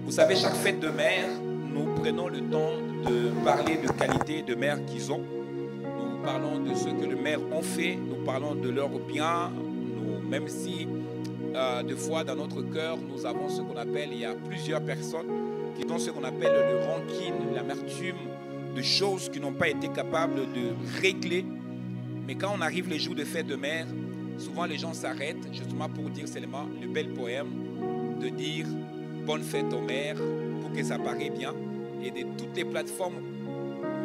Vous savez, chaque fête de mère, nous prenons le temps de parler de qualité de mère qu'ils ont. Nous parlons de ce que les mères ont fait, nous parlons de leurs biens, même si des fois dans notre cœur, nous avons ce qu'on appelle, il y a plusieurs personnes qui ont ce qu'on appelle le rancune, l'amertume, de choses qui n'ont pas été capables de régler. Mais quand on arrive les jours de fête de mère, souvent les gens s'arrêtent justement pour dire seulement le bel poème, de dire bonne fête aux mères pour que ça paraît bien. Et de toutes les plateformes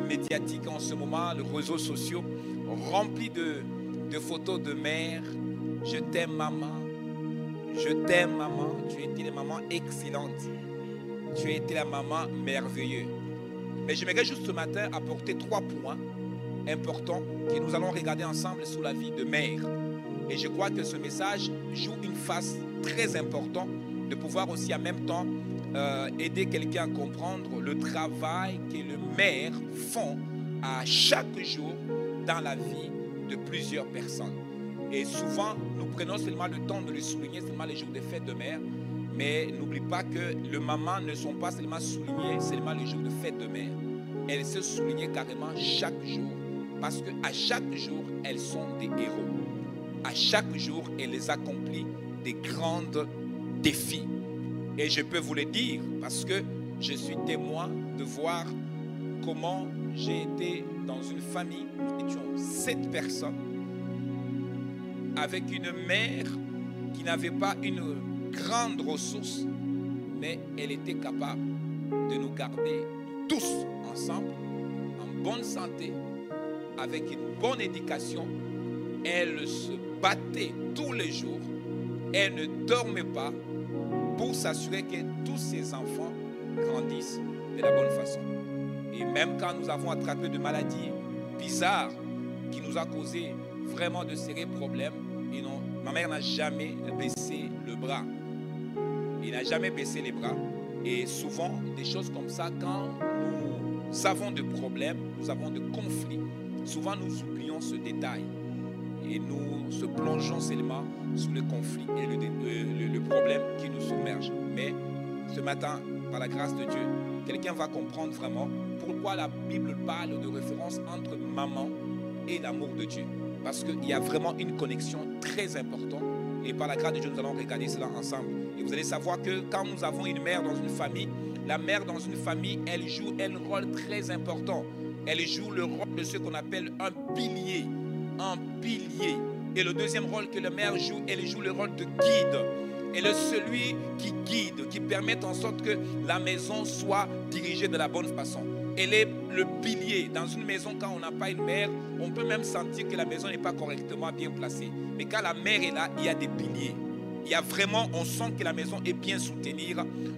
médiatiques en ce moment, les réseaux sociaux, remplis de photos de mères. Je t'aime maman, je t'aime maman, tu as été la maman excellente, tu as été la maman merveilleuse. Mais j'aimerais juste ce matin apporter 3 points importants que nous allons regarder ensemble sur la vie de mère. Et je crois que ce message joue une face très importante de pouvoir aussi en même temps aider quelqu'un à comprendre le travail que les mères font à chaque jour dans la vie de plusieurs personnes. Et souvent, nous prenons seulement le temps de le souligner, seulement les jours de fête de mère, mais n'oublie pas que les mamans ne sont pas seulement soulignées, seulement les jours de fête de mère. Elles se soulignent carrément chaque jour, parce qu'à chaque jour, elles sont des héros. À chaque jour, elles accomplissent des grands défis. Et je peux vous le dire, parce que je suis témoin de voir comment j'ai été dans une famille, nous étions 7 personnes, avec une mère qui n'avait pas une grande ressource, mais elle était capable de nous garder tous ensemble, en bonne santé, avec une bonne éducation. Elle se battait tous les jours, elle ne dormait pas pour s'assurer que tous ses enfants grandissent de la bonne façon. Et même quand nous avons attrapé de maladies bizarres qui nous a causé vraiment de sérieux problèmes, et non, ma mère n'a jamais baissé le bras. Elle n'a jamais baissé les bras. Et souvent, des choses comme ça, quand nous avons des problèmes, nous avons des conflits, souvent nous oublions ce détail. Et nous se plongeons seulement sous le conflit et le problème qui nous submerge. Mais ce matin, par la grâce de Dieu, quelqu'un va comprendre vraiment pourquoi la Bible parle de référence entre maman et l'amour de Dieu. Parce qu'il y a vraiment une connexion très importante. Et par la grâce de Dieu, nous allons regarder cela ensemble. Et vous allez savoir que quand nous avons une mère dans une famille, la mère dans une famille, elle joue un rôle très important. Elle joue le rôle de ce qu'on appelle un pilier. Un pilier. Et le deuxième rôle que la mère joue, elle joue le rôle de guide. Elle est celui qui guide, qui permet en sorte que la maison soit dirigée de la bonne façon. Elle est le pilier. Dans une maison, quand on n'a pas une mère, on peut même sentir que la maison n'est pas correctement bien placée. Mais quand la mère est là, il y a des piliers. Il y a vraiment, on sent que la maison est bien soutenue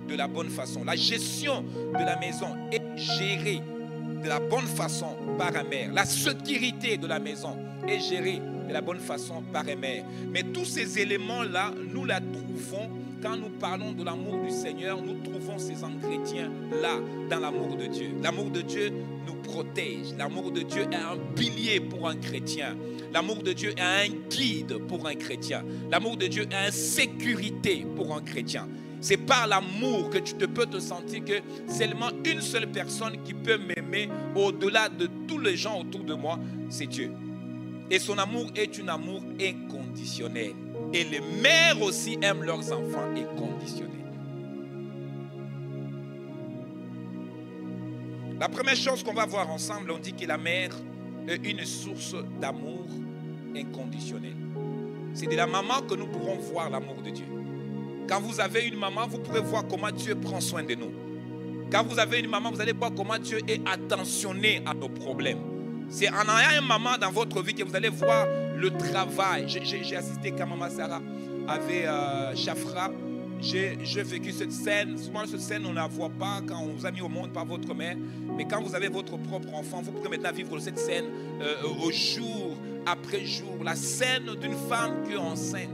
de la bonne façon. La gestion de la maison est gérée de la bonne façon par un mère. La sécurité de la maison est gérée de la bonne façon par un mère. Mais tous ces éléments-là, nous la trouvons quand nous parlons de l'amour du Seigneur, nous trouvons ces ingrédients-là dans l'amour de Dieu. L'amour de Dieu nous protège. L'amour de Dieu est un pilier pour un chrétien. L'amour de Dieu est un guide pour un chrétien. L'amour de Dieu est une sécurité pour un chrétien. C'est par l'amour que tu peux te sentir que seulement une seule personne qui peut m'aimer au-delà de tous les gens autour de moi, c'est Dieu. Et son amour est un amour inconditionnel. Et les mères aussi aiment leurs enfants inconditionnels. La première chose qu'on va voir ensemble, on dit que la mère est une source d'amour inconditionnel. C'est de la maman que nous pourrons voir l'amour de Dieu. Quand vous avez une maman, vous pourrez voir comment Dieu prend soin de nous. Quand vous avez une maman, vous allez voir comment Dieu est attentionné à nos problèmes. C'est en ayant une maman dans votre vie que vous allez voir le travail. J'ai assisté quand maman Sarah avait Chafra. J'ai vécu cette scène. Souvent, cette scène, on ne la voit pas quand on vous a mis au monde par votre mère. Mais quand vous avez votre propre enfant, vous pouvez maintenant vivre cette scène au jour après jour. La scène d'une femme qui est enceinte.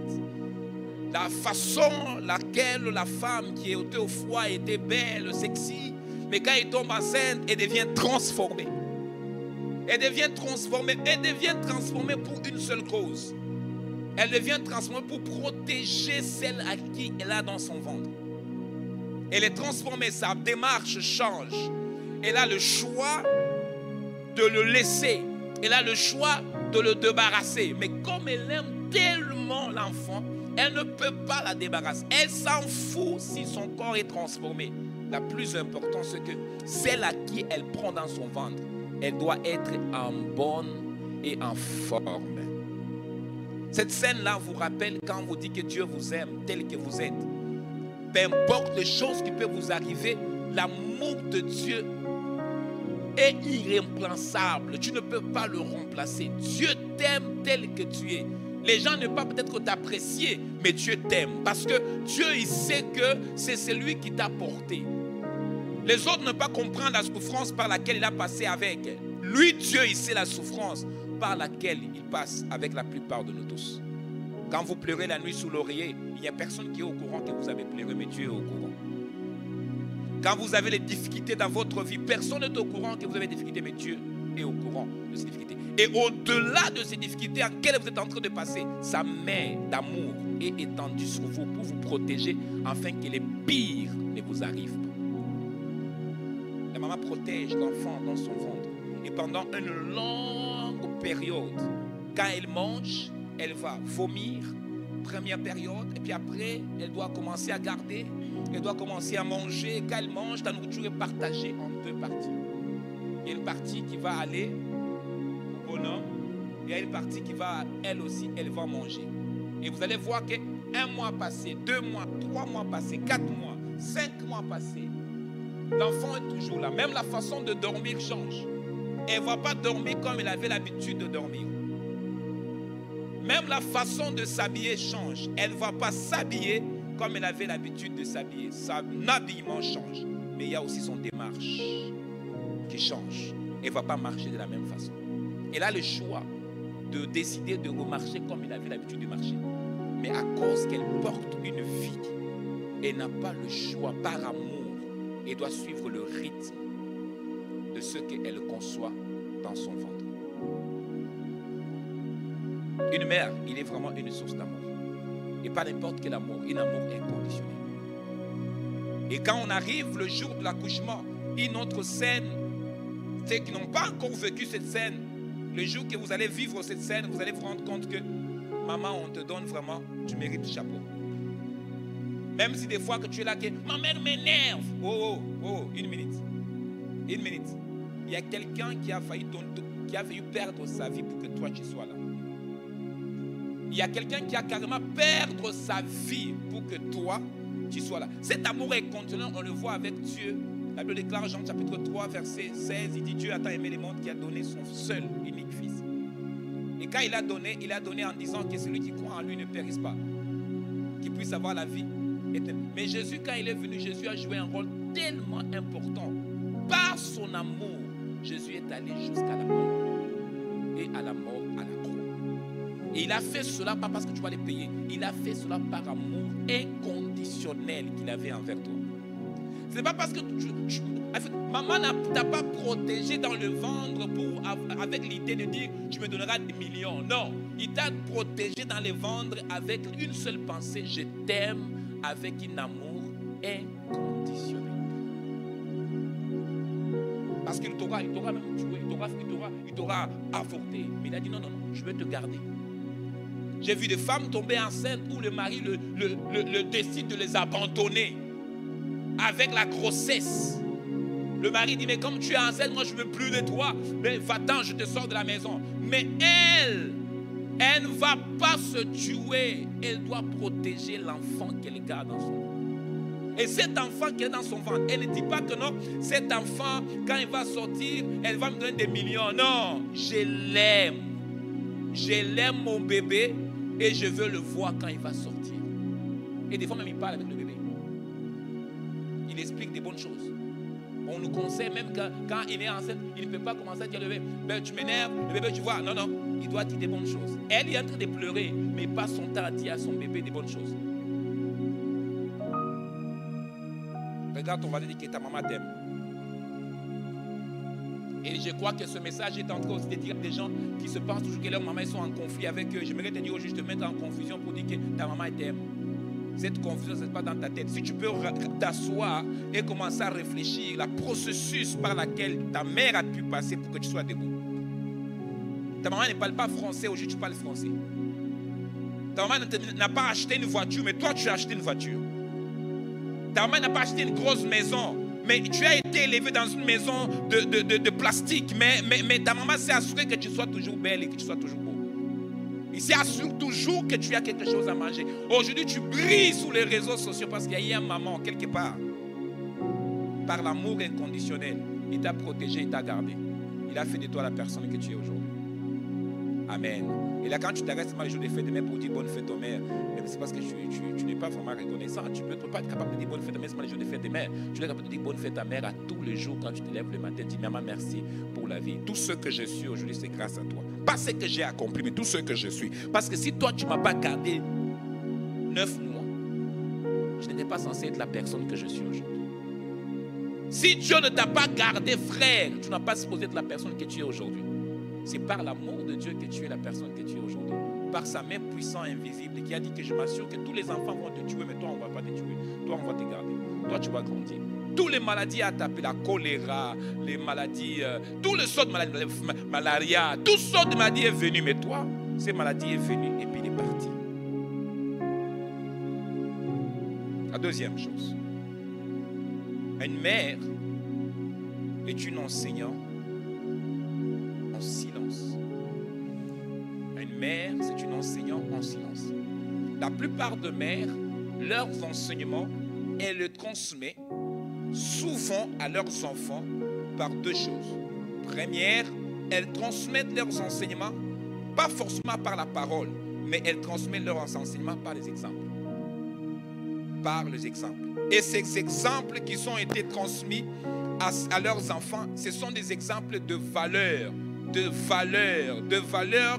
La façon laquelle la femme qui était au foie était belle, sexy. Mais quand elle tombe enceinte, elle devient transformée. Elle devient transformée pour une seule cause. Elle devient transformée pour protéger celle à qui elle a dans son ventre. Elle est transformée, sa démarche change. Elle a le choix de le laisser. Elle a le choix de le débarrasser. Mais comme elle aime tellement l'enfant, elle ne peut pas la débarrasser. Elle s'en fout si son corps est transformé. La plus importante, c'est que celle à qui elle prend dans son ventre, elle doit être en bonne et en forme. Cette scène-là vous rappelle quand vous dites que Dieu vous aime tel que vous êtes. Peu importe les choses qui peuvent vous arriver, l'amour de Dieu est irremplaçable. Tu ne peux pas le remplacer. Dieu t'aime tel que tu es. Les gens ne peuvent peut-être t'apprécier, mais Dieu t'aime. Parce que Dieu, il sait que c'est celui qui t'a porté. Les autres ne peuvent pas comprendre la souffrance par laquelle il a passé avec. Lui, Dieu, il sait la souffrance par laquelle il passe avec la plupart de nous tous. Quand vous pleurez la nuit sous l'oreiller, il n'y a personne qui est au courant que vous avez pleuré, mais Dieu est au courant. Quand vous avez des difficultés dans votre vie, personne n'est au courant que vous avez des difficultés, mais Dieu est au courant de ces difficultés. Et au-delà de ces difficultés en quelles vous êtes en train de passer, sa main d'amour est étendue sur vous pour vous protéger afin que les pires ne vous arrivent pas. La maman protège l'enfant dans son ventre. Et pendant une longue période, quand elle mange, elle va vomir, première période, et puis après, elle doit commencer à garder, elle doit commencer à manger. Quand elle mange, la nourriture est partagée en deux parties. Il y a une partie qui va aller au bonhomme, et il y a une partie qui va, elle aussi, elle va manger. Et vous allez voir qu'un mois passé, 2 mois, 3 mois passés, 4 mois, 5 mois passés, l'enfant est toujours là. Même la façon de dormir change. Elle ne va pas dormir comme elle avait l'habitude de dormir. Même la façon de s'habiller change. Elle ne va pas s'habiller comme elle avait l'habitude de s'habiller. Son habillement change. Mais il y a aussi son démarche qui change. Elle ne va pas marcher de la même façon. Elle a le choix de décider de remarcher comme elle avait l'habitude de marcher. Mais à cause qu'elle porte une vie, elle n'a pas le choix par amour. Elle doit suivre le rythme de ce qu'elle conçoit dans son ventre. Une mère, il est vraiment une source d'amour. Et pas n'importe quel amour, un amour inconditionnel. Et quand on arrive le jour de l'accouchement, une autre scène, ceux qui n'ont pas encore vécu cette scène, le jour que vous allez vivre cette scène, vous allez vous rendre compte que maman, on te donne vraiment, tu mérites le chapeau. Même si des fois que tu es là, que ma mère m'énerve. Oh, une minute. Une minute. Il y a quelqu'un qui a failli perdre sa vie pour que toi tu sois là. Il y a quelqu'un qui a carrément perdre sa vie pour que toi tu sois là. Cet amour inconditionnel, on le voit avec Dieu. La Bible déclare Jean chapitre 3 verset 16, il dit Dieu a tant aimé le monde qui a donné son seul unique fils. Et quand il a donné en disant que celui qui croit en lui ne périsse pas, qu'il puisse avoir la vie. Mais Jésus, quand il est venu, Jésus a joué un rôle tellement important. Par son amour, Jésus est allé jusqu'à la mort. Et à la mort, à la croix. Et il a fait cela pas parce que tu vas les payer. Il a fait cela par amour inconditionnel qu'il avait envers toi. Ce n'est pas parce que maman ne t'a pas protégé dans le ventre avec l'idée de dire tu me donneras des millions. Non, il t'a protégé dans le ventre avec une seule pensée, je t'aime, avec un amour inconditionnel. Parce qu'il t'aura même tué, il t'aura avorté. Mais il a dit non, je vais te garder. J'ai vu des femmes tomber enceintes où le mari le décide de les abandonner avec la grossesse. Le mari dit mais comme tu es enceinte, moi je ne veux plus de toi. Mais va-t'en, je te sors de la maison. Mais elle ne va pas se tuer. Elle doit protéger l'enfant qu'elle garde dans son ventre. Et cet enfant qui est dans son ventre, elle ne dit pas que non, cet enfant, quand il va sortir, elle va me donner des millions. Non, je l'aime. Je l'aime mon bébé et je veux le voir quand il va sortir. Et des fois même il parle avec le bébé. Il explique des bonnes choses. On nous conseille même quand il est enceinte, il ne peut pas commencer à dire le bébé, ben, tu m'énerves, le bébé tu vois. Non, il doit dire des bonnes choses. Elle est en train de pleurer, mais il passe son temps à dire à son bébé des bonnes choses. Regarde, on va dire que ta maman t'aime. Et je crois que ce message est en train aussi de dire à des gens qui se pensent toujours que leurs mamans sont en conflit avec eux. J'aimerais te dire au juste de mettre en confusion pour dire que ta maman t'aime. Cette confusion, ce n'est pas dans ta tête. Si tu peux t'asseoir et commencer à réfléchir, le processus par lequel ta mère a pu passer pour que tu sois debout. Ta maman ne parle pas français, aujourd'hui tu parles français. Ta maman n'a pas acheté une voiture, mais toi tu as acheté une voiture. Ta maman n'a pas acheté une grosse maison, mais tu as été élevé dans une maison de plastique. Mais ta maman s'est assurée que tu sois toujours belle et que tu sois toujours beau. Il s'assure toujours que tu as quelque chose à manger. Aujourd'hui, tu brilles sur les réseaux sociaux parce qu'il y a un maman quelque part. Par l'amour inconditionnel, il t'a protégé, il t'a gardé. Il a fait de toi la personne que tu es aujourd'hui. Amen. Et là, quand tu t'arrêtes le jour des fêtes de mère pour dire bonne fête aux mères, c'est parce que tu n'es pas vraiment reconnaissant. Tu ne peux pas être capable de dire bonne fête à mère, c'est pas le jour des fêtes des mères. Tu es capable de dire bonne fête à mère à tous les jours quand tu te lèves le matin. Dis maman, merci pour la vie. Tout ce que je suis aujourd'hui, c'est grâce à toi. Pas ce que j'ai accompli, mais tout ce que je suis. Parce que si toi, tu ne m'as pas gardé 9 mois, je n'étais pas censé être la personne que je suis aujourd'hui. Si Dieu ne t'a pas gardé, frère, tu n'as pas supposé être la personne que tu es aujourd'hui. C'est par l'amour de Dieu que tu es la personne que tu es aujourd'hui. Par sa main puissante, invisible, qui a dit que je m'assure que tous les enfants vont te tuer, mais toi, on ne va pas te tuer. Toi, on va te garder. Toi, tu vas grandir. Toutes les maladies à taper, la choléra, les maladies, tous les sortes de maladies, malaria, toutes sortes de maladies est venue, mais toi, ces maladies est venue et puis il est parti. La deuxième chose, une mère est une enseignante en silence. Une mère, c'est une enseignante en silence. La plupart de mères, leurs enseignements, elles le transmettent souvent à leurs enfants par deux choses. Première, elles transmettent leurs enseignements, pas forcément par la parole, mais elles transmettent leurs enseignements par les exemples. Par les exemples. Et ces exemples qui ont été transmis à leurs enfants, ce sont des exemples de valeurs,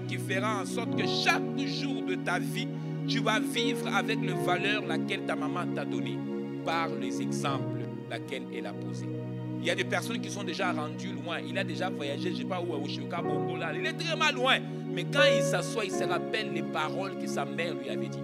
qui feront en sorte que chaque jour de ta vie, tu vas vivre avec les valeurs laquelle ta maman t'a donné, par les exemples laquelle elle a posé. Il y a des personnes qui sont déjà rendues loin. Il a déjà voyagé, je ne sais pas où, à Oshioka, Bongola. Il est très loin. Mais quand il s'assoit, il se rappelle les paroles que sa mère lui avait dit.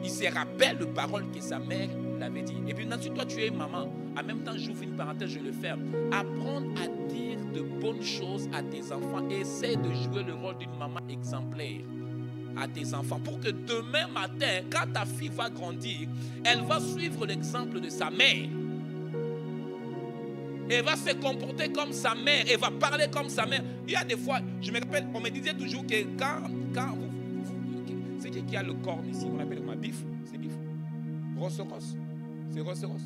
Il se rappelle les paroles que sa mère l'avait dit. Et puis, ensuite, toi, tu es maman. En même temps, j'ouvre une parenthèse, je le ferme. Apprendre à dire de bonnes choses à tes enfants. Essaie de jouer le rôle d'une maman exemplaire à tes enfants, pour que demain matin, quand ta fille va grandir, elle va suivre l'exemple de sa mère. Elle va se comporter comme sa mère, elle va parler comme sa mère. Il y a des fois, je me rappelle, on me disait toujours que quand c'est qui a le corps ici, on appelle ma bif, c'est bif. Rosseros, c'est Rosseros.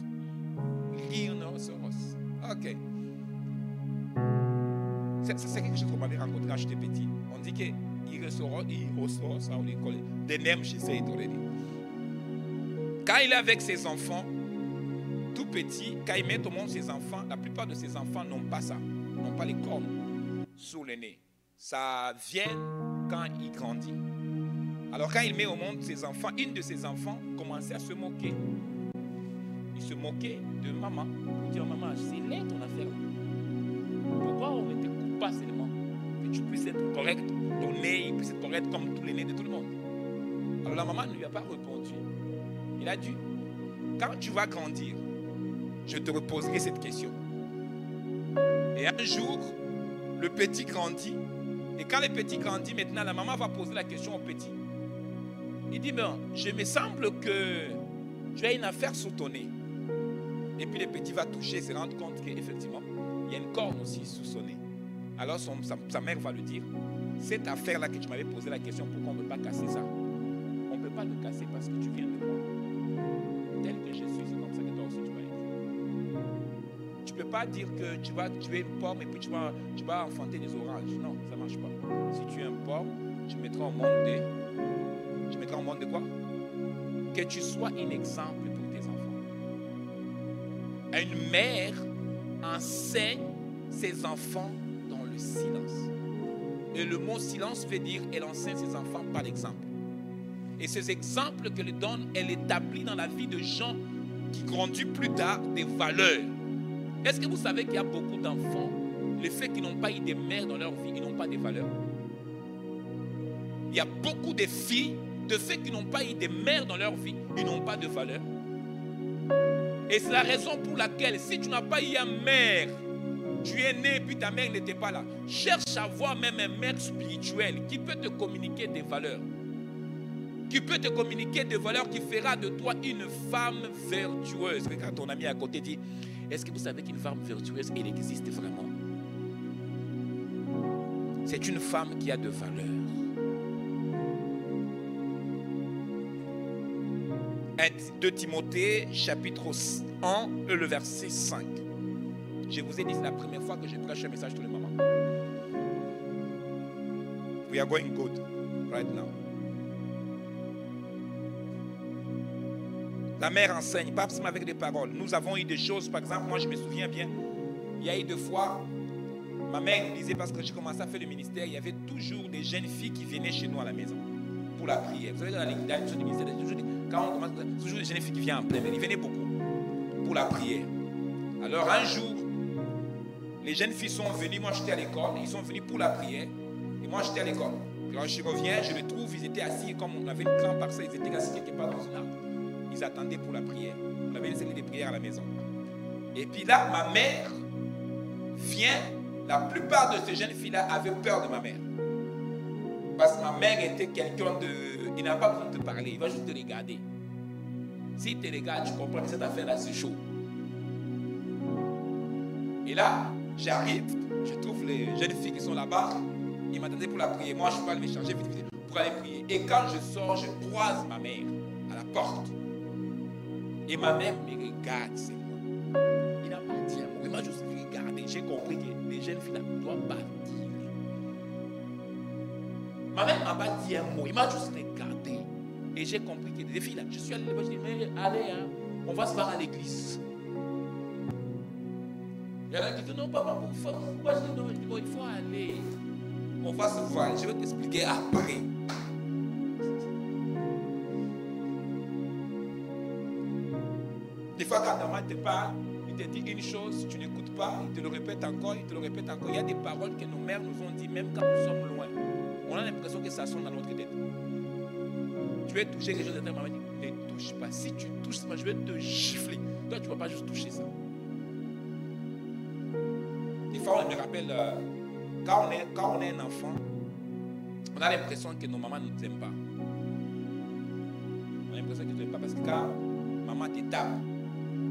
Rhinocéros. Ok. C'est quelque chose qu'on m'avait rencontré quand j'étais petit. On dit que quand il est avec ses enfants, tout petit, quand il met au monde ses enfants, la plupart de ses enfants n'ont pas ça, n'ont pas les cornes sous le nez. Ça vient quand il grandit. Alors quand il met au monde ses enfants, une de ses enfants commençait à se moquer. Il se moquait de maman. Il dit, maman, c'est laid ton affaire. Pourquoi on ne te coupe pas seulement que tu puisses être correct? Ton nez puisse être correct comme tous les nez de tout le monde. Alors la maman ne lui a pas répondu. Il a dit, quand tu vas grandir, je te reposerai cette question. Et un jour, le petit grandit. Et quand le petit grandit, maintenant, la maman va poser la question au petit. Il dit, ben, je me semble que tu as une affaire sous ton nez. Et puis le petit va toucher, se rendre compte qu'effectivement, il y a une corne aussi sous son nez. Alors sa mère va lui dire, cette affaire-là que tu m'avais posé la question, pourquoi on ne peut pas casser ça? On ne peut pas le casser parce que tu viens de moi. Tel que je suis, c'est comme ça que toi aussi tu vas être. Tu ne peux pas dire que tu vas tuer une pomme et puis tu vas enfanter des oranges. Non, ça ne marche pas. Si tu es une pomme, tu mettras au monde de... Tu mettras au monde de quoi? Que tu sois un exemple pour tes enfants. Une mère enseigne ses enfants dans le silence. Et le mot silence veut dire elle enseigne ses enfants par l'exemple. Et ces exemples qu'elle donne, elle établit dans la vie de gens qui grandissent plus tard des valeurs. Est-ce que vous savez qu'il y a beaucoup d'enfants, le fait qu'ils n'ont pas eu de mère dans leur vie, ils n'ont pas de valeurs? Il y a beaucoup de filles de fait qu'ils n'ont pas eu des mères dans leur vie, ils n'ont pas de valeur. Et c'est la raison pour laquelle, si tu n'as pas eu une mère, tu es né et puis ta mère n'était pas là, cherche à avoir même une mère spirituelle qui peut te communiquer des valeurs. Qui peut te communiquer des valeurs qui fera de toi une femme vertueuse. Regarde ton ami à côté, dit, est-ce que vous savez qu'une femme vertueuse, elle existe vraiment? C'est une femme qui a de valeurs. 2 Timothée, chapitre 1, le verset 5. Je vous ai dit, c'est la première fois que je prêche un message tous les moments. We are going good right now. La mère enseigne, pas seulement avec des paroles. Nous avons eu des choses, par exemple, moi je me souviens bien, il y a eu 2 fois, ma mère disait, parce que j'ai commencé à faire le ministère, il y avait toujours des jeunes filles qui venaient chez nous à la maison pour la prière. Vous savez, dans la du ministère, quand on commence, toujours des jeunes filles qui viennent en plein, mais ils venaient beaucoup pour la prière. Alors un jour, les jeunes filles sont venues, moi j'étais à l'école, ils sont venus pour la prière, et moi j'étais à l'école. Quand je reviens, je les trouve, ils étaient assis, comme on avait une grande parcelle, ils étaient assis quelque part dans une arbre. Ils attendaient pour la prière. On avait laissé des prières à la maison. Et puis là, ma mère vient. La plupart de ces jeunes filles-là avaient peur de ma mère. Parce que ma mère était quelqu'un de... Il n'a pas besoin de te parler, il va juste te regarder. S'il te regarde, tu comprends que cette affaire-là, c'est chaud. Et là, j'arrive, je trouve les jeunes filles qui sont là-bas. Ils m'attendaient pour la prière. Moi, je peux aller me changer vite pour aller prier. Et quand je sors, je croise ma mère à la porte. Et ma mère me regarde seulement. Il n'a pas dit un mot. Il m'a juste regardé. J'ai compris que les jeunes filles ne doivent pas dire. Ma mère ne m'a pas dit un mot. Il m'a juste regardé. Et j'ai compris que les filles là, je suis allé là-bas. Je dis, mais allez, hein, on va se voir à l'église. Il y en a qui disent, non, papa, pourquoi je dis non? Je dis, bon, il faut aller. On va se voir. Je vais t'expliquer après. Des fois, quand ta mère te parle, il te dit une chose, tu n'écoutes pas, il te le répète encore, il te le répète encore. Il y a des paroles que nos mères nous ont dit, même quand nous sommes loin. On a l'impression que ça sonne dans notre tête. Tu veux toucher quelque chose de ta maman, dit, ne touche pas. Si tu touches ça, je vais te gifler. Toi, tu ne vas pas juste toucher ça. Des fois, on me rappelle, quand on est un enfant, on a l'impression que nos mamans ne nous aiment pas. On a l'impression qu'ils ne nous aiment pas parce que quand maman te tape,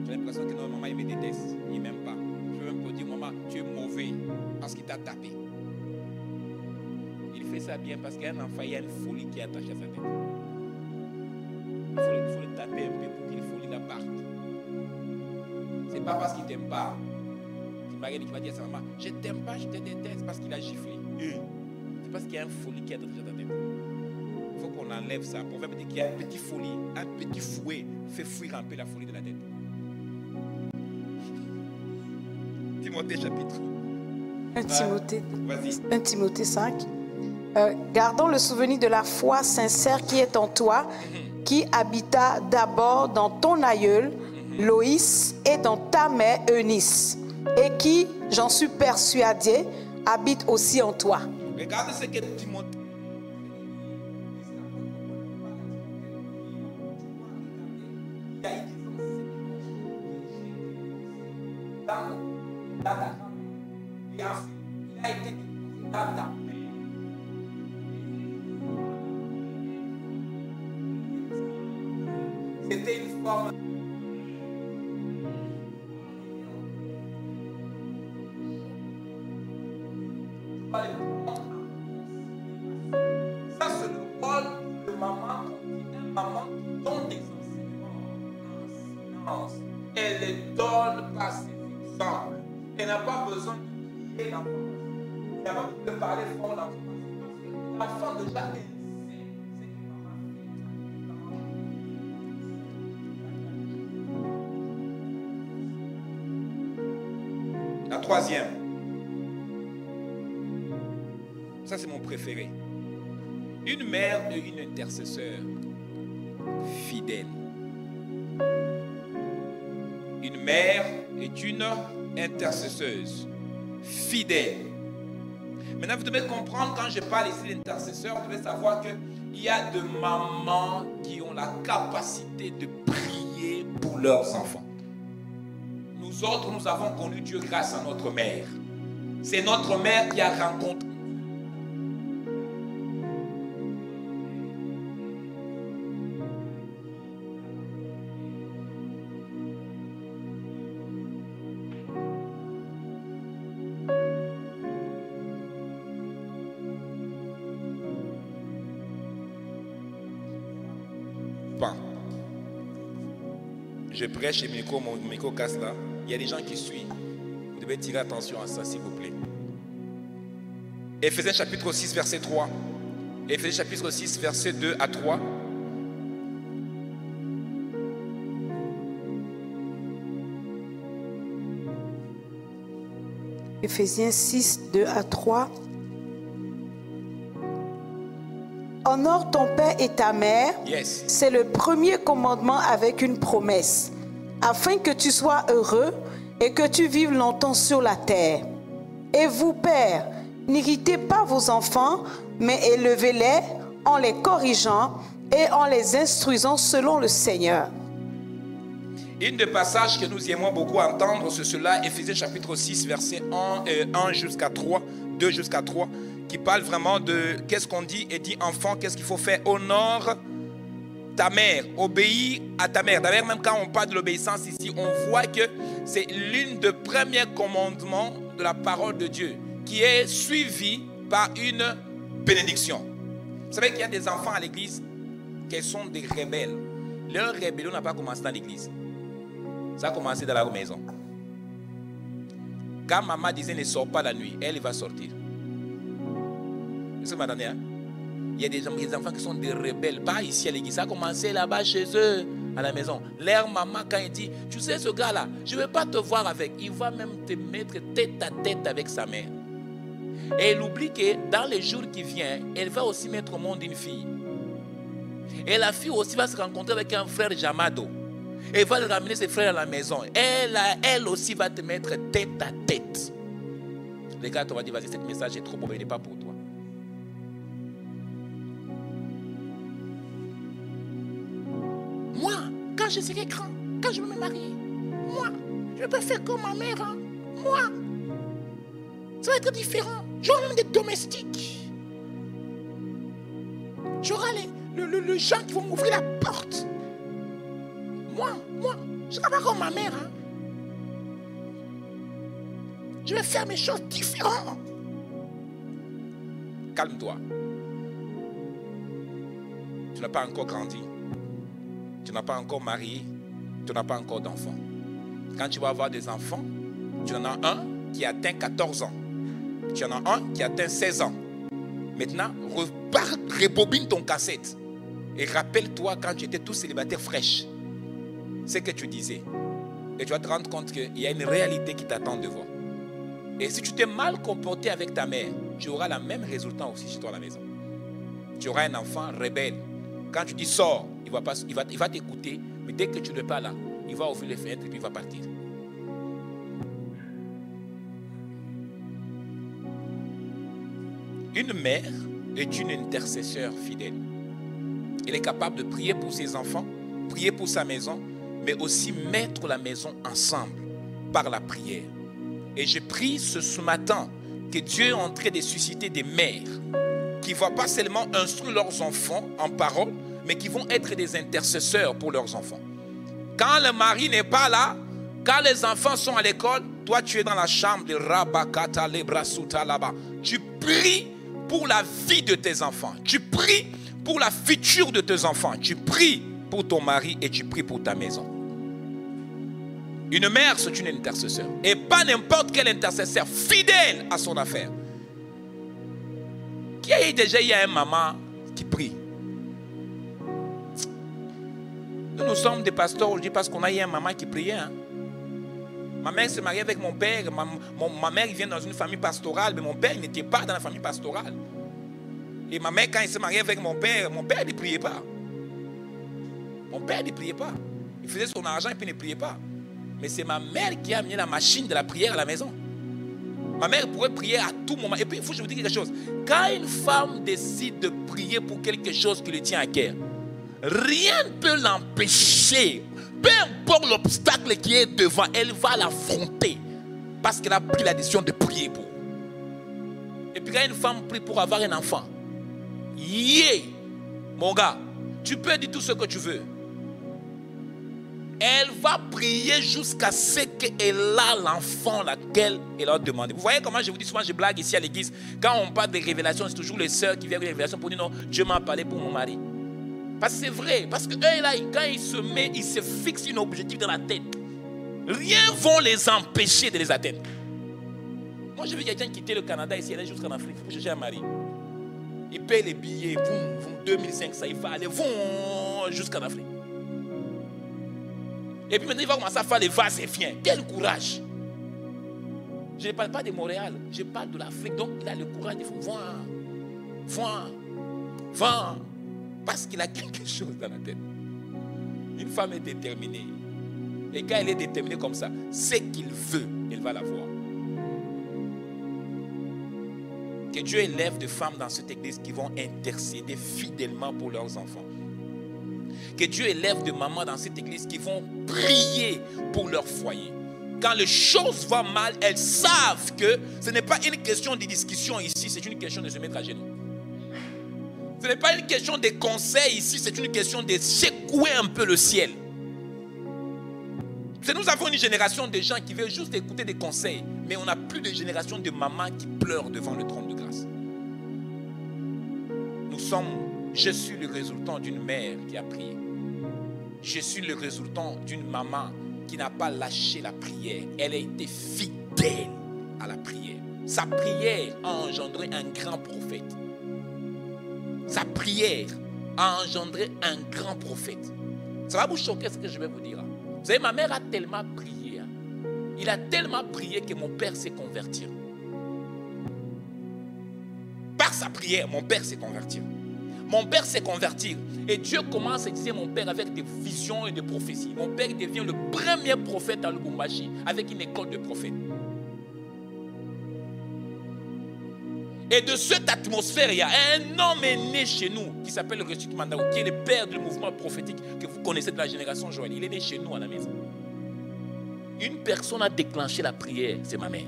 j'ai l'impression que notre maman, il me déteste. Il ne m'aime pas. Je veux même pas dire, maman, tu es mauvais parce qu'il t'a tapé. Il fait ça bien parce qu'il y a un enfant, il y a une folie qui est attachée à sa tête. Il faut le taper un peu pour que la folie la parte. Ce n'est pas parce qu'il ne t'aime pas qu'il va dire à sa maman, je ne t'aime pas, je te déteste parce qu'il a giflé. C'est parce qu'il y a une folie qui est attachée à ta tête. Il faut qu'on enlève ça. Pour faire dire qu'il y a une petite folie, un petit fouet fait fuir un peu la folie de la tête. Timothée chapitre 1 Timothée 5. Gardons le souvenir de la foi sincère qui est en toi, qui habita d'abord dans ton aïeul, Loïs, et dans ta mère, Eunice, et qui, j'en suis persuadé, habite aussi en toi. Regardez ce que Timothée. Il a été dans ta paix. C'était une forme. Ça, c'est le rôle de maman. Une maman qui donne des enseignements. Elle les donne par ses exemples. Elle n'a pas besoin de prier l'enfant. Elle n'a pas besoin de parler fort l'enfant. L'enfant déjà elle sait ce que maman fait. La troisième. Ça c'est mon préféré. Une mère et une intercesseur fidèle. Une mère est une intercesseuse fidèle. Maintenant, vous devez comprendre, quand je parle ici d'intercesseurs, vous devez savoir qu'il y a de mamans qui ont la capacité de prier pour leurs enfants. Nous autres, nous avons connu Dieu grâce à notre mère. C'est notre mère qui a rencontré. Je prêche et mon micro casse là. Il y a des gens qui suivent. Vous devez tirer attention à ça, s'il vous plaît. Éphésiens chapitre 6, verset 3. Éphésiens chapitre 6, verset 2 à 3. Éphésiens 6, 2 à 3. Honore ton père et ta mère. Yes. C'est le premier commandement avec une promesse, afin que tu sois heureux et que tu vives longtemps sur la terre. Et vous, pères, n'irritez pas vos enfants, mais élevez-les en les corrigeant et en les instruisant selon le Seigneur. Une des passages que nous aimons beaucoup entendre, c'est cela, Éphésiens chapitre 6, verset 1 jusqu'à 3, 2 jusqu'à 3, qui parle vraiment de qu'est-ce qu'on dit et dit enfant, qu'est-ce qu'il faut faire. Honore ta mère, obéis à ta mère. D'ailleurs, même quand on parle de l'obéissance ici, on voit que c'est l'une des premiers commandements de la parole de Dieu qui est suivie par une bénédiction. Vous savez qu'il y a des enfants à l'église qui sont des rebelles. Leur rébellion n'a pas commencé dans l'église. Ça a commencé dans la maison. Quand maman disait ne sors pas la nuit, elle va sortir. Est-ce que m'entendez, hein? Il y a des enfants qui sont des rebelles, pas ici à l'église. Ça a commencé là-bas chez eux, à la maison. Leur maman, quand il dit, tu sais ce gars-là, je ne veux pas te voir avec. Il va même te mettre tête à tête avec sa mère. Et elle oublie que dans les jours qui viennent, elle va aussi mettre au monde une fille. Et la fille aussi va se rencontrer avec un frère Jamado. Et va ramener ses frères à la maison. Elle aussi va te mettre tête à tête. Les gars, tu vas dire, vas-y, ce message est trop beau, mais il n'est pas pour toi. Moi, quand je serai grand, quand je vais me marier, moi, je peux faire comme ma mère. Hein. Moi, ça va être différent. J'aurai même des domestiques. J'aurai les gens qui vont m'ouvrir la porte. Moi, je ne serai pas comme ma mère. Hein. Je vais faire mes choses différentes. Calme-toi. Tu n'as pas encore grandi. Tu n'as pas encore marié. Tu n'as pas encore d'enfants. Quand tu vas avoir des enfants, tu en as un qui atteint 14 ans. Tu en as un qui atteint 16 ans. Maintenant, rebobine ton cassette. Et rappelle-toi quand tu étais tout célibataire fraîche. Ce que tu disais. Et tu vas te rendre compte qu'il y a une réalité qui t'attend devant. Et si tu t'es mal comporté avec ta mère, tu auras le même résultat aussi chez toi à la maison. Tu auras un enfant rebelle. Quand tu dis sors, il va t'écouter, mais dès que tu ne es pas là, il va ouvrir les fenêtres et puis il va partir. Une mère est une intercesseur fidèle. Elle est capable de prier pour ses enfants, prier pour sa maison, mais aussi mettre la maison ensemble par la prière. Et je prie ce matin que Dieu est en train de susciter des mères qui ne vont pas seulement instruire leurs enfants en parole, mais qui vont être des intercesseurs pour leurs enfants. Quand le mari n'est pas là, quand les enfants sont à l'école, toi tu es dans la chambre de Rabakata Lebrasuta là-bas. Tu pries pour la vie de tes enfants. Tu pries pour la future de tes enfants. Tu pries pour ton mari et tu pries pour ta maison. Une mère, c'est une intercesseur. Et pas n'importe quel intercesseur, fidèle à son affaire. Qui a déjà eu une maman qui prie? Nous sommes des pasteurs aujourd'hui parce qu'on a eu une maman qui priait. Hein? Ma mère s'est mariée avec mon père. Ma mère vient dans une famille pastorale, mais mon père n'était pas dans la famille pastorale. Et ma mère, quand elle s'est mariée avec mon père ne priait pas. Mon père ne priait pas. Il faisait son argent et puis ne priait pas. Mais c'est ma mère qui a amené la machine de la prière à la maison. Ma mère pourrait prier à tout moment. Et puis, il faut que je vous dise quelque chose. Quand une femme décide de prier pour quelque chose qui lui tient à cœur, rien ne peut l'empêcher. Peu importe l'obstacle qui est devant, elle va l'affronter. Parce qu'elle a pris la décision de prier pour. Et puis quand une femme prie pour avoir un enfant, mon gars, tu peux dire tout ce que tu veux. Elle va prier jusqu'à ce qu'elle a l'enfant laquelle elle a demandé. Vous voyez comment je vous dis souvent, je blague ici à l'église. Quand on parle de révélation, c'est toujours les sœurs qui viennent de révélation pour dire non, Dieu m'a parlé pour mon mari. Parce que c'est vrai. Parce que eux, là, quand ils se fixent un objectif dans la tête, rien ne va les empêcher de les atteindre. Moi, j'ai vu quelqu'un quitter le Canada ici, aller jusqu'en Afrique pour chercher un mari. Il paye les billets, 2500, il va aller jusqu'en Afrique. Et puis maintenant, il va commencer à faire les vases et fiens. Quel courage! Je ne parle pas de Montréal, je parle de l'Afrique. Donc, il a le courage de faire va. Parce qu'il a quelque chose dans la tête. Une femme est déterminée. Et quand elle est déterminée comme ça, ce qu'il veut, elle va l'avoir. Que Dieu élève des femmes dans cette église qui vont intercéder fidèlement pour leurs enfants. Que Dieu élève des mamans dans cette église qui vont prier pour leur foyer. Quand les choses vont mal, elles savent que ce n'est pas une question de discussion ici, c'est une question de se mettre à genoux. Ce n'est pas une question de conseils ici, c'est une question de secouer un peu le ciel. Nous avons une génération de gens qui veulent juste écouter des conseils, mais on n'a plus de génération de mamans qui pleurent devant le trône de grâce. Je suis le résultant d'une mère qui a prié. Je suis le résultant d'une maman qui n'a pas lâché la prière. Elle a été fidèle à la prière. Sa prière a engendré un grand prophète. Sa prière a engendré un grand prophète. Ça va vous choquer ce que je vais vous dire. Vous savez, ma mère a tellement prié. Il a tellement prié que mon père s'est converti. Par sa prière, mon père s'est converti. Mon père s'est converti. Et Dieu commence à utiliser mon père avec des visions et des prophéties. Mon père devient le premier prophète dans le Lubumbashi avec une école de prophètes. Et de cette atmosphère, il y a un homme né chez nous qui s'appelle le Rechid Mandaou, qui est le père du mouvement prophétique que vous connaissez de la génération Joël. Il est né chez nous à la maison. Une personne a déclenché la prière, c'est ma mère.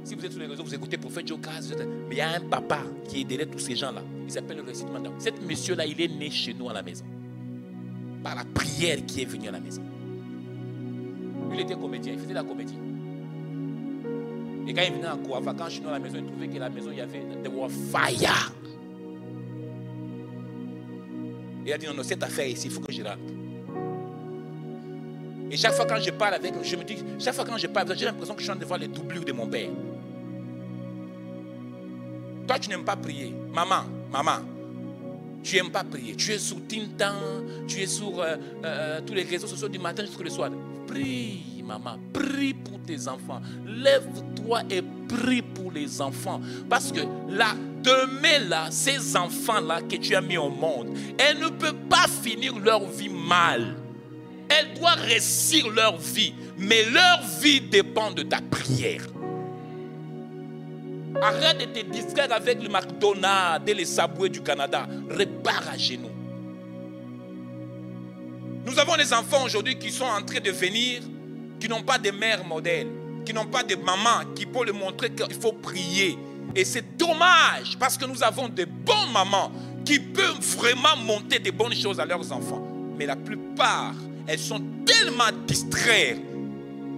Si vous êtes sur les réseaux, vous écoutez Prophète Joe Kaz, mais il y a un papa qui est derrière tous ces gens-là. Il s'appelle le Rechid Mandaou. Cet monsieur-là, il est né chez nous à la maison. Par la prière qui est venue à la maison. Lui, il était comédien, il faisait la comédie. Et quand il venait en vacances chez nous à la maison, il trouvait que la maison, il y avait de fire. Il a dit non, cette affaire ici, il faut que je rentre. Et chaque fois quand je parle avec lui, je me dis, chaque fois quand je parle, j'ai l'impression que je suis en train de voir les doublures de mon père. Toi, tu n'aimes pas prier. Maman, tu n'aimes pas prier. Tu es sur Tintan, tu es sur tous les réseaux sociaux du matin jusqu'au soir. Prie, maman, prie pour tes enfants. Lève-toi et prie pour les enfants. Parce que là, demain, là, ces enfants-là que tu as mis au monde, elles ne peuvent pas finir leur vie mal. Elles doivent réussir leur vie. Mais leur vie dépend de ta prière. Arrête de te distraire avec le McDonald's et les Subway du Canada. Repars à genoux. Nous avons des enfants aujourd'hui qui sont en train de venir, qui n'ont pas de mère modèle, qui n'ont pas de maman, qui peuvent leur montrer qu'il faut prier. Et c'est dommage parce que nous avons de bonnes mamans qui peuvent vraiment monter de bonnes choses à leurs enfants. Mais la plupart, elles sont tellement distraites.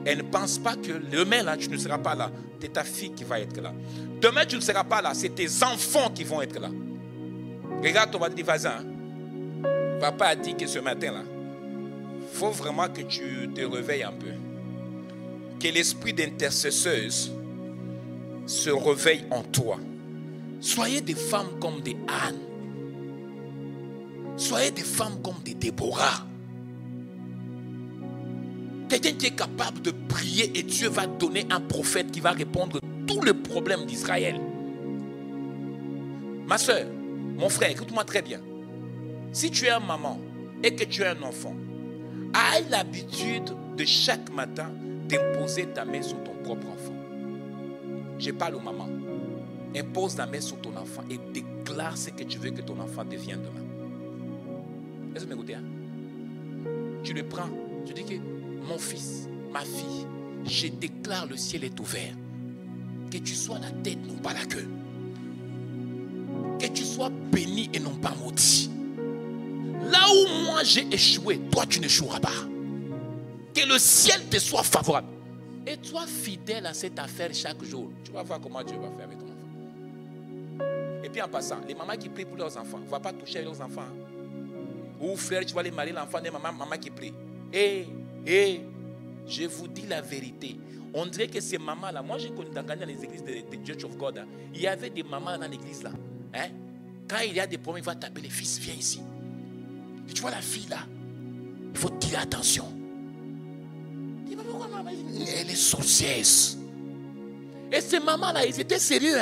Elles ne pensent pas que demain, là, tu ne seras pas là. C'est ta fille qui va être là. Demain, tu ne seras pas là. C'est tes enfants qui vont être là. Regarde ton voisin. Papa a dit que ce matin-là, il faut vraiment que tu te réveilles un peu. Que l'esprit d'intercesseuse se réveille en toi. Soyez des femmes comme des Anne. Soyez des femmes comme des Déborah. Quelqu'un qui est capable de prier et Dieu va donner un prophète qui va répondre à tous les problèmes d'Israël. Ma soeur, mon frère, écoute-moi très bien. Si tu es une maman et que tu es un enfant, aie l'habitude de chaque matin d'imposer ta main sur ton propre enfant. je parle aux mamans. Impose la main sur ton enfant et déclare ce que tu veux que ton enfant devienne demain. Est-ce que vous m'écoutez? Tu le prends, tu dis que mon fils, ma fille, je déclare le ciel est ouvert. Que tu sois la tête, non pas la queue. Que tu sois béni et non pas maudit. Là où moi j'ai échoué, toi tu n'échoueras pas. Que le ciel te soit favorable. Et toi fidèle à cette affaire chaque jour. Tu vas voir comment Dieu va faire avec ton enfant. Et puis en passant, les mamans qui prient pour leurs enfants, ne vont pas toucher leurs enfants. Ou frère, tu vas aller marier l'enfant des mamans qui prie. Je vous dis la vérité. On dirait que ces mamans-là, moi j'ai connu dans les églises de Church of God, il y avait des mamans dans l'église là. Quand il y a des problèmes, il va taper les fils, viens ici. Et tu vois la fille là, il faut tirer attention. Il dit, mais pourquoi maman? Elle est sorcière. Et ces mamans-là, ils étaient sérieux.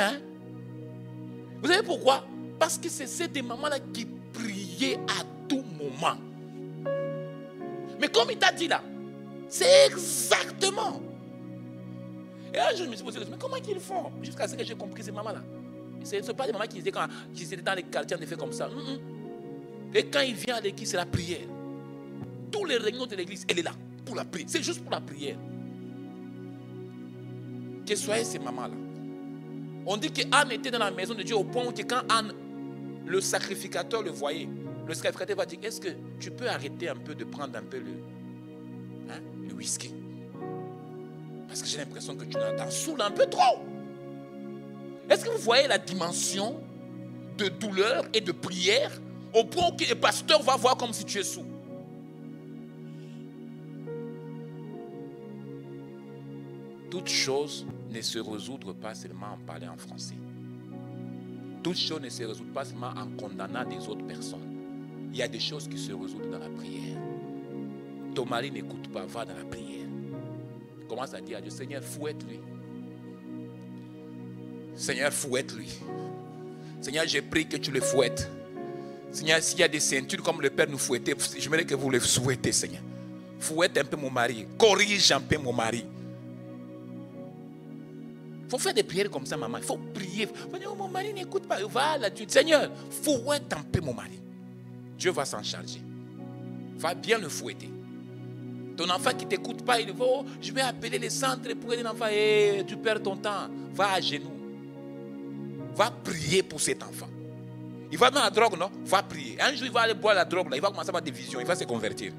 Vous savez pourquoi? Parce que c'est des mamans-là qui priaient à tout moment. Mais comme il t'a dit là, c'est exactement. Et là, je me suis posé la question, mais comment ils font? Jusqu'à ce que j'ai compris ces mamans-là. Ce ne sont pas des mamans qui étaient dans les quartiers, on fait comme ça. Et quand il vient à l'église, c'est la prière. Tous les réunions de l'église, elle est là pour la prière. C'est juste pour la prière. Que soyez ces mamans-là. On dit qu'Anne était dans la maison de Dieu au point où quand Anne, le sacrificateur, le voyait, le sacrificateur va dire, est-ce que tu peux arrêter un peu de prendre un peu le whisky? Parce que j'ai l'impression que tu t'en saoules un peu trop. Est-ce que vous voyez la dimension de douleur et de prière au point que le pasteur va voir comme si tu es saoul? Toute chose ne se résoudre pas seulement en parlant en français. Toute chose ne se résout pas seulement en condamnant des autres personnes. Il y a des choses qui se résolvent dans la prière. Ton mari n'écoute pas, va dans la prière. Commence à dire à Dieu, Seigneur, fouette-lui. Seigneur, fouette-lui. Seigneur, j'ai pris que tu le fouettes. Seigneur, s'il y a des ceintures comme le Père nous fouettait, j'aimerais que vous le souhaitez, Seigneur. Fouette un peu mon mari. Corrige un peu mon mari. Il faut faire des prières comme ça, maman. Il faut prier. Mon mari n'écoute pas. Va là, Dieu. Seigneur, fouette un peu mon mari. Dieu va s'en charger. Va bien le fouetter. Ton enfant qui ne t'écoute pas, il dit, oh, je vais appeler les centres pour aider l'enfant. Hey, tu perds ton temps. Va à genoux. Va prier pour cet enfant. Il va dans la drogue, non? Va prier. Un jour, il va aller boire la drogue. Là. Il va commencer à avoir des visions. Il va se convertir.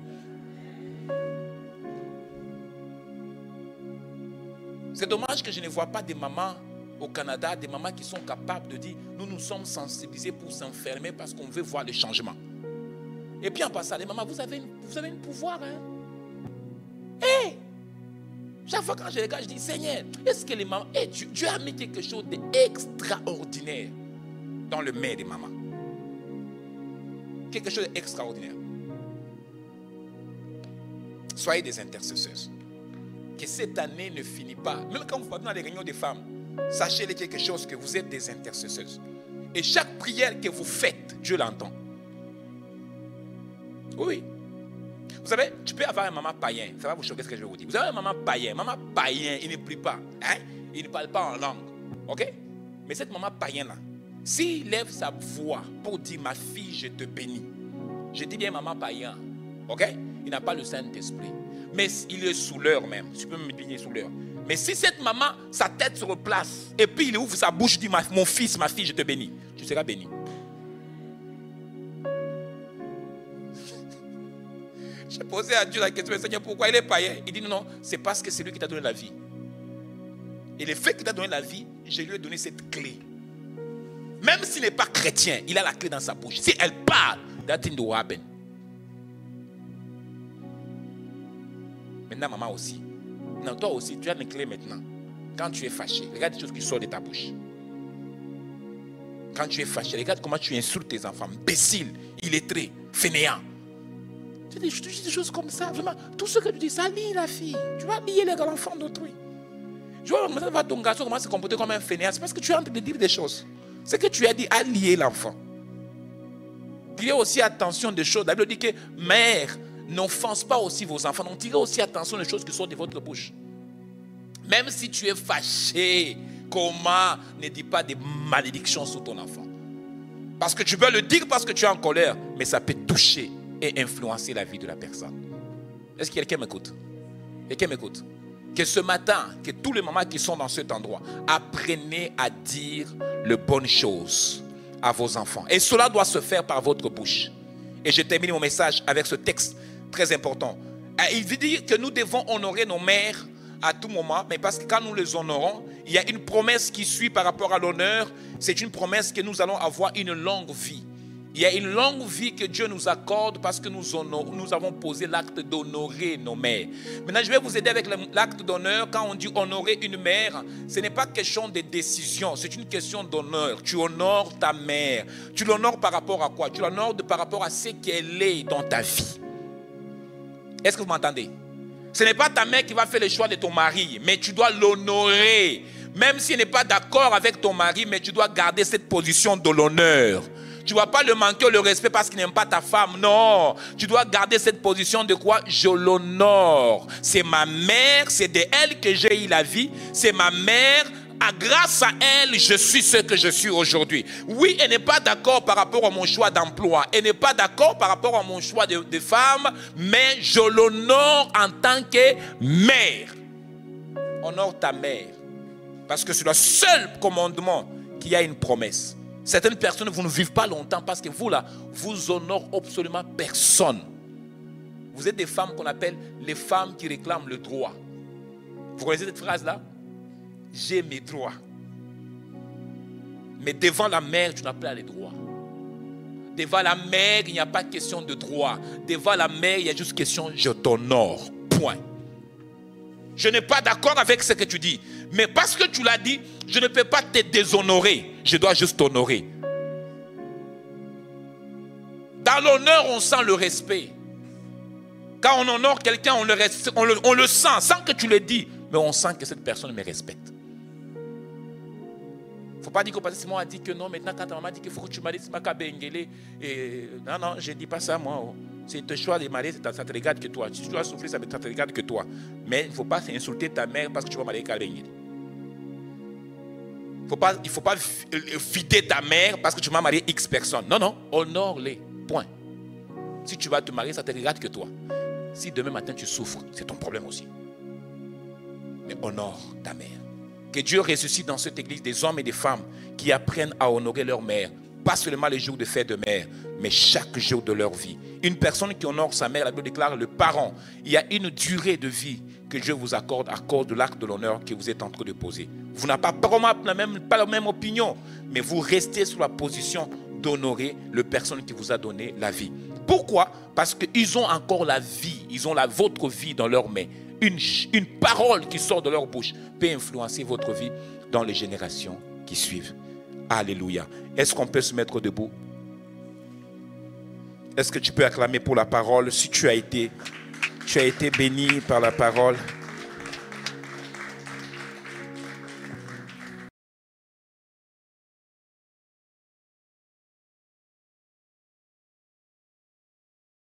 C'est dommage que je ne vois pas des mamans au Canada, des mamans qui sont capables de dire, nous sommes sensibilisés pour s'enfermer parce qu'on veut voir le changement. Et puis en passant, les mamans, vous avez un pouvoir. Chaque fois quand je regarde, je dis, Seigneur, est-ce que les mamans, Dieu a mis quelque chose d'extraordinaire dans le mets des mamans. Quelque chose d'extraordinaire. Soyez des intercesseurs. Que cette année ne finit pas. Même quand vous partez dans les réunions des femmes, sachez quelque chose, que vous êtes des intercesseurs. Et chaque prière que vous faites, Dieu l'entend. Oui. Vous savez, tu peux avoir un maman païen. Ça va vous choquer ce que je vais vous dire. Vous avez un maman païen. Maman païen, il ne prie pas. Il ne parle pas en langue. Ok? Mais cette maman païen-là, s'il lève sa voix pour dire, ma fille, je te bénis. Je dis bien maman païen. Ok? Il n'a pas le Saint-Esprit. Mais il est souleur même. Tu peux me dire souleur. Mais si cette maman, sa tête se replace, et puis il ouvre sa bouche, dit, mon fils, ma fille, je te bénis. Tu seras béni. J'ai posé à Dieu la question, Seigneur, pourquoi il est païen? Il dit, non, c'est parce que c'est lui qui t'a donné la vie. Et le fait qu'il t'a donné la vie, je lui ai donné cette clé. Même s'il n'est pas chrétien, il a la clé dans sa bouche. Si elle parle, that thing will happen. Maintenant, maman aussi. Non, toi aussi, tu as une clé maintenant. Quand tu es fâché, regarde les choses qui sortent de ta bouche. Quand tu es fâché, regarde comment tu insultes tes enfants. Imbécile, illettré, fainéant. Tu dis des choses comme ça. Vraiment, tout ce que tu dis, ça lie la fille. Tu vas lier l'enfant d'autrui. Tu vois, maintenant, ton garçon commence à se comporter comme un fainéant. C'est parce que tu es en train de dire des choses. Ce que tu as dit a lié l'enfant. Tirez aussi attention des choses. La Bible dit que mère, n'offense pas aussi vos enfants. Donc tirez aussi attention des choses qui sortent de votre bouche. Même si tu es fâché Comment ne dis pas des malédictions sur ton enfant? Parce que tu peux le dire parce que tu es en colère, mais ça peut toucher et influencer la vie de la personne. Est-ce que quelqu'un m'écoute? Quelqu'un m'écoute? Que ce matin, que tous les mamans qui sont dans cet endroit, apprenez à dire les bonnes choses à vos enfants. Et cela doit se faire par votre bouche. Et je termine mon message avec ce texte très important. Il veut dire que nous devons honorer nos mères à tout moment, mais parce que quand nous les honorons, il y a une promesse qui suit par rapport à l'honneur. C'est une promesse que nous allons avoir une longue vie. Il y a une longue vie que Dieu nous accorde parce que nous avons posé l'acte d'honorer nos mères. Maintenant, je vais vous aider avec l'acte d'honneur. Quand on dit honorer une mère, ce n'est pas question de décision, c'est une question d'honneur. Tu honores ta mère. Tu l'honores par rapport à quoi? Tu l'honores par rapport à ce qu'elle est dans ta vie. Est-ce que vous m'entendez? Ce n'est pas ta mère qui va faire le choix de ton mari, mais tu dois l'honorer. Même s'il n'est pas d'accord avec ton mari, mais tu dois garder cette position de l'honneur. Tu ne vas pas le manquer ou le respect parce qu'il n'aime pas ta femme. Non, tu dois garder cette position de quoi? Je l'honore. C'est ma mère, c'est de elle que j'ai eu la vie. C'est ma mère. Grâce à elle, je suis ce que je suis aujourd'hui. Oui, elle n'est pas d'accord par rapport à mon choix d'emploi. Elle n'est pas d'accord par rapport à mon choix de femme. Mais je l'honore en tant que mère. Honore ta mère. Parce que c'est le seul commandement qui a une promesse. Certaines personnes, vous ne vivez pas longtemps parce que vous, là, vous honorez absolument personne. Vous êtes des femmes qu'on appelle les femmes qui réclament le droit. Vous connaissez cette phrase-là? J'ai mes droits. Mais devant la mère, tu n'as pas les droits. Devant la mère, il n'y a pas question de droit. Devant la mère, il y a juste question, je t'honore. Point. Je n'ai pas d'accord avec ce que tu dis. Mais parce que tu l'as dit, je ne peux pas te déshonorer. Je dois juste t'honorer. Dans l'honneur, on sent le respect. Quand on honore quelqu'un, on le sent, sans que tu le dis. Mais on sent que cette personne me respecte. Il ne faut pas dire que Pasteur Simon a dit que non, maintenant quand ta maman dit qu'il faut que tu maries, c'est pas qu'à Benguele. Non, non, je ne dis pas ça moi. C'est ton choix de marier, ça te regarde que toi. Si tu dois souffrir, ça ne te regarde que toi. Mais il ne faut pas insulter ta mère parce que tu vas marier qu'à Benguele. Il ne faut pas vider ta mère parce que tu vas marier X personnes. Non, non, honore-les. Point. Si tu vas te marier, ça ne te regarde que toi. Si demain matin tu souffres, c'est ton problème aussi. Mais honore ta mère. Que Dieu ressuscite dans cette église des hommes et des femmes qui apprennent à honorer leur mère. Pas seulement les jours de fête de mère, mais chaque jour de leur vie. Une personne qui honore sa mère, la Bible déclare le parent. Il y a une durée de vie que Dieu vous accorde à cause de l'acte de l'honneur que vous êtes en train de poser. Vous n'avez pas la même opinion, mais vous restez sur la position d'honorer la personne qui vous a donné la vie. Pourquoi? Parce qu'ils ont encore la vie, ils ont votre vie dans leurs mains. Une parole qui sort de leur bouche peut influencer votre vie dans les générations qui suivent. Alléluia. Est-ce qu'on peut se mettre debout? Est-ce que tu peux acclamer pour la parole si tu as été béni par la parole?